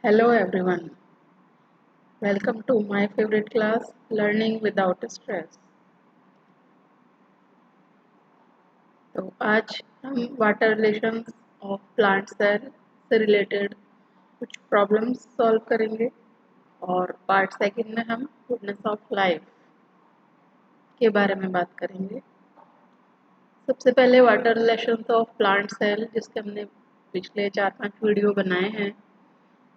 Hello everyone, welcome to my favorite class Learning Without Stress। तो आज हम water relations of plant cell से related कुछ problems solve करेंगे और पार्ट सेकंड में हम गुडनेस ऑफ लाइफ के बारे में बात करेंगे। सबसे पहले water relations of plant cell जिसके हमने पिछले 4-5 वीडियो बनाए हैं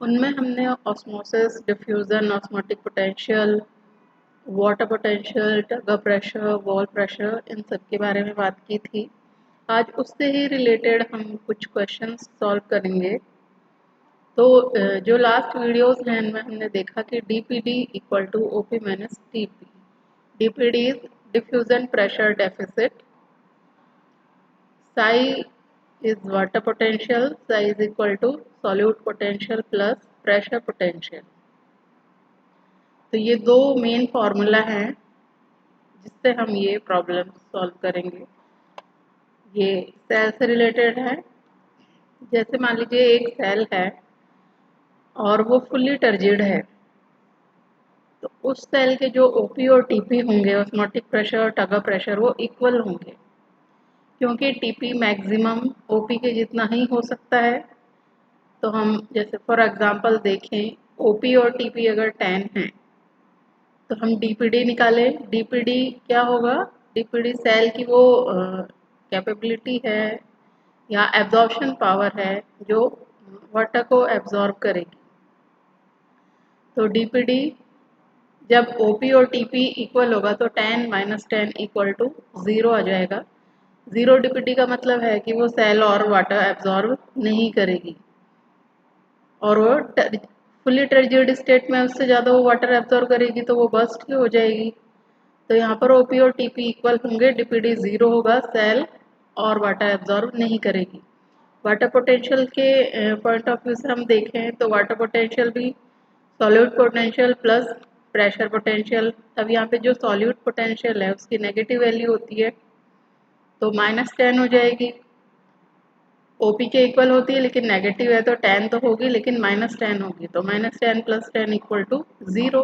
उनमें हमने osmosis, diffusion, osmotic potential, water potential, turgor pressure, wall pressure इन सब के बारे में बात की थी। आज उससे ही रिलेटेड हम कुछ क्वेश्चंस सॉल्व करेंगे। तो जो लास्ट वीडियोस हैं इनमें हमने देखा कि DPD equal to OP minus TP. DPD is diffusion pressure deficit, psi is water potential, psi is equal to solute potential plus pressure potential। तो ये दो मेन फार्मूला हैं जिससे हम ये प्रॉब्लम सॉल्व करेंगे। ये सेल से रिलेटेड है। जैसे मान लीजिए एक सेल है और वो फुल्ली टर्जिड है, तो उस सेल के जो ओपी और टीपी होंगे, ऑस्मोटिक प्रेशर और टगर प्रेशर, वो इक्वल होंगे क्योंकि टीपी मैक्सिमम ओपी के जितना ही हो सकता है। तो हम जैसे फॉर एग्जांपल देखें, ओपी और टीपी अगर 10 है तो हम डीपीडी निकालें। डीपीडी क्या होगा? डीपीडी सेल की वो कैपेबिलिटी है या एब्जॉर्प्शन पावर है जो वाटर को एब्जॉर्ब करेगी। तो डीपीडी जब ओपी और टीपी इक्वल होगा तो 10 माइनस 10 इक्वल टू 0 आ जाएगा। 0 डीपीडी का मतलब है कि वो सेल और वाटर एब्जॉर्ब नहीं करेगी और वो फुली टर्जिड स्टेट में उससे ज़्यादा वो वाटर एब्जॉर्ब करेगी तो वो बस्ट ही हो जाएगी। तो यहाँ पर ओपी और टीपी इक्वल होंगे, डीपीडी 0 होगा, सेल और वाटर एब्जॉर्ब नहीं करेगी। वाटर पोटेंशियल के पॉइंट ऑफ व्यू से हम देखें तो वाटर पोटेंशियल भी solute potential plus pressure potential. अब यहाँ पे जो सॉल्यूट पोटेंशियल है उसकी नेगेटिव वैल्यू होती है तो -10 हो जाएगी। ओपी के इक्वल होती है लेकिन नेगेटिव है तो 10 तो होगी लेकिन -10 होगी, तो -10 + 10 इक्वल टू 0।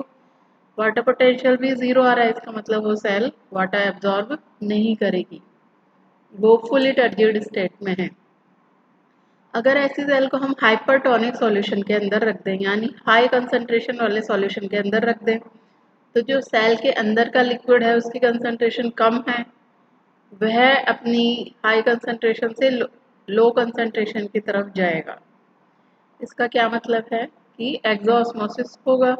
वाटर पोटेंशियल भी 0 आ रहा है, इसका मतलब वो सेल वाटर एब्जॉर्ब नहीं करेगी, वो फुली टर्जिड स्टेट में है। अगर ऐसी सेल को हम हाइपरटोनिक सॉल्यूशन के अंदर रख दें, यानी हाई कंसंट्रेशन वाले सॉल्यूशन के अंदर रख दें, तो जो सेल के अंदर का लिक्विड है उसकी कंसंट्रेशन कम है, वह अपनी हाई कंसंट्रेशन से लो कंसंट्रेशन की तरफ जाएगा। इसका क्या मतलब है कि एक्सोऑस्मोसिस होगा।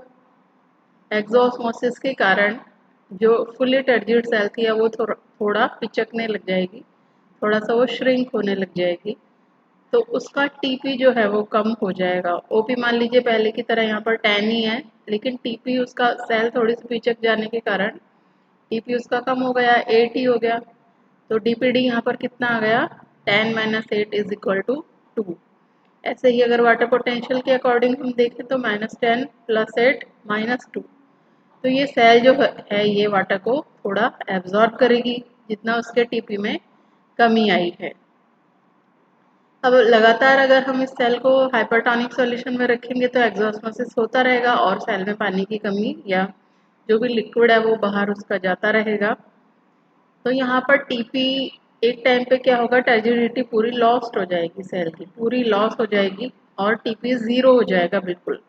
एक्सोऑस्मोसिस के कारण जो फुली टर्जिड सेल थी वो थोड़ा पिचकने लग जाएगी, थोड़ा सा वो श्रिंक होने लग जाएगी, तो उसका टीपी जो है वो कम हो जाएगा। ओपी मान लीजिए पहले की तरह यहाँ पर 10 ही है लेकिन टीपी उसका सेल थोड़ी सी पिचक जाने के कारण टीपी उसका कम हो गया, 8 ही हो गया। तो डीपीडी यहाँ पर कितना आ गया? 10 - 8 इज इक्वल टू 2। ऐसे ही अगर वाटर पोटेंशियल के अकॉर्डिंग हम देखें तो -10 + 8 -2। तो ये सेल जो है ये वाटर को थोड़ा एब्जॉर्ब करेगी जितना उसके टीपी में कमी आई है। अब लगातार अगर हम इस सेल को हाइपरटोनिक सॉल्यूशन में रखेंगे तो एक्सोऑस्मोसिस होता रहेगा और सेल में पानी की कमी या जो भी लिक्विड है वो बाहर उसका जाता रहेगा। तो यहाँ पर टीपी एक टाइम पे क्या होगा, टर्जिडिटी पूरी लॉस्ट हो जाएगी, सेल की पूरी लॉस हो जाएगी और टीपी 0 हो जाएगा, बिल्कुल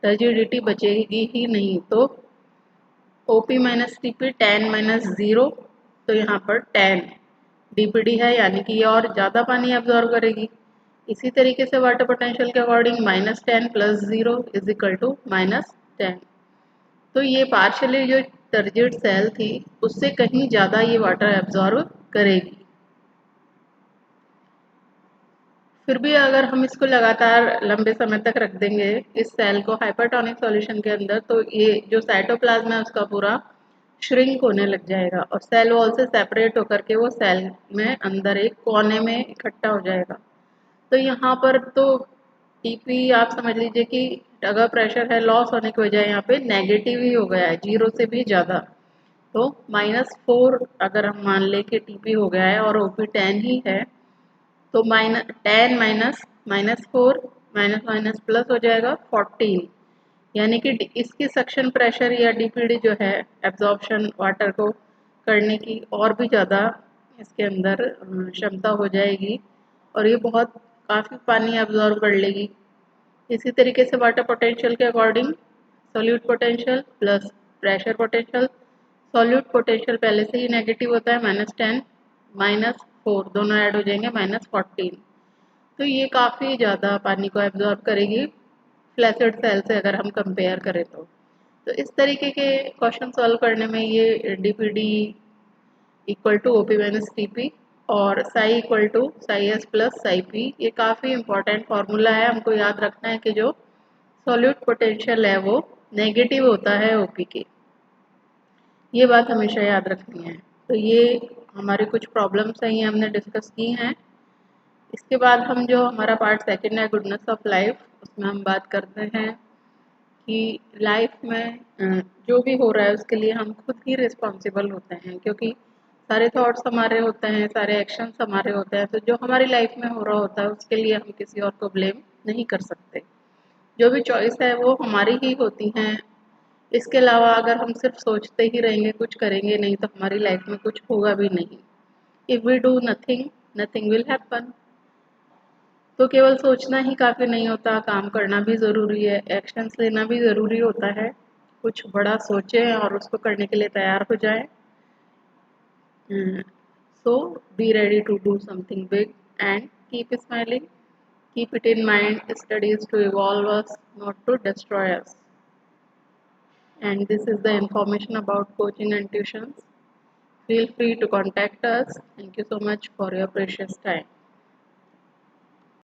टर्जिडिटी बचेगी ही नहीं। तो ओपी माइनस टीपी 10 - 0, तो यहाँ पर 10 डीपीडी है यानी कि ये और ज़्यादा पानी एब्जॉर्ब करेगी। इसी तरीके से वाटर पोटेंशियल के अकॉर्डिंग -10 + 0 इज इक्वल टू -10। तो ये पार्शियली जो टर्जिड सेल थी उससे कहीं ज़्यादा ये वाटर एब्जॉर्ब करेगी। फिर भी अगर हम इसको लगातार लंबे समय तक रख देंगे इस सेल को हाइपरटोनिक सॉल्यूशन के अंदर, तो ये जो साइटोप्लाज्म है उसका पूरा श्रिंक होने लग जाएगा और सेल वॉल से सेपरेट होकर के वो सेल में अंदर एक कोने में इकट्ठा हो जाएगा। तो यहाँ पर तो टीपी आप समझ लीजिए कि अगर प्रेशर है लॉस होने की वजह यहाँ पे नेगेटिव ही हो गया है, 0 से भी ज़्यादा। तो -4 अगर हम मान लें कि टीपी हो गया है और ओपी 10 ही है तो -10 - -4 माइनस माइनस प्लस हो जाएगा 14, यानी कि इसकी सक्शन प्रेशर या डीपीडी जो है एब्जॉर्प्शन वाटर को करने की और भी ज़्यादा इसके अंदर क्षमता हो जाएगी और ये बहुत काफ़ी पानी एब्जॉर्ब कर लेगी। इसी तरीके से वाटर पोटेंशियल के according solute potential plus pressure potential, solute potential पहले से ही नेगेटिव होता है -10 -4 दोनों ऐड हो जाएंगे -14। तो ये काफ़ी ज़्यादा पानी को एब्जॉर्ब करेगी फ्लैसिड सेल से अगर हम कंपेयर करें तो इस तरीके के क्वेश्चन सॉल्व करने में ये DPD equal to OP minus TP और psi equal to psi S plus psi P, ये काफ़ी इंपॉर्टेंट फार्मूला है। हमको याद रखना है कि जो सॉल्यूट पोटेंशियल है वो नेगेटिव होता है ओपी के, ये बात हमेशा याद रखनी है। तो ये हमारे कुछ प्रॉब्लम्स हैं, ये हमने डिस्कस की हैं। इसके बाद हम जो हमारा पार्ट सेकंड है गुडनेस ऑफ लाइफ, उसमें हम बात करते हैं कि लाइफ में जो भी हो रहा है उसके लिए हम खुद ही रिस्पॉन्सिबल होते हैं, क्योंकि सारे थॉट्स हमारे होते हैं, सारे एक्शंस हमारे होते हैं। तो जो हमारी लाइफ में हो रहा होता है उसके लिए हम किसी और को ब्लेम नहीं कर सकते। जो भी चॉइस है वो हमारी ही होती हैं। इसके अलावा अगर हम सिर्फ सोचते ही रहेंगे, कुछ करेंगे नहीं, तो हमारी लाइफ में कुछ होगा भी नहीं। If we do nothing, nothing will happen. तो केवल सोचना ही काफ़ी नहीं होता, काम करना भी ज़रूरी है, एक्शंस लेना भी ज़रूरी होता है। कुछ बड़ा सोचें और उसको करने के लिए तैयार हो जाएं। So be ready to do something big and keep smiling, keep it in mind, studies to evolve us, not to destroy us. And this is the information about coaching and tuitions. Feel free to contact us. Thank you so much for your precious time.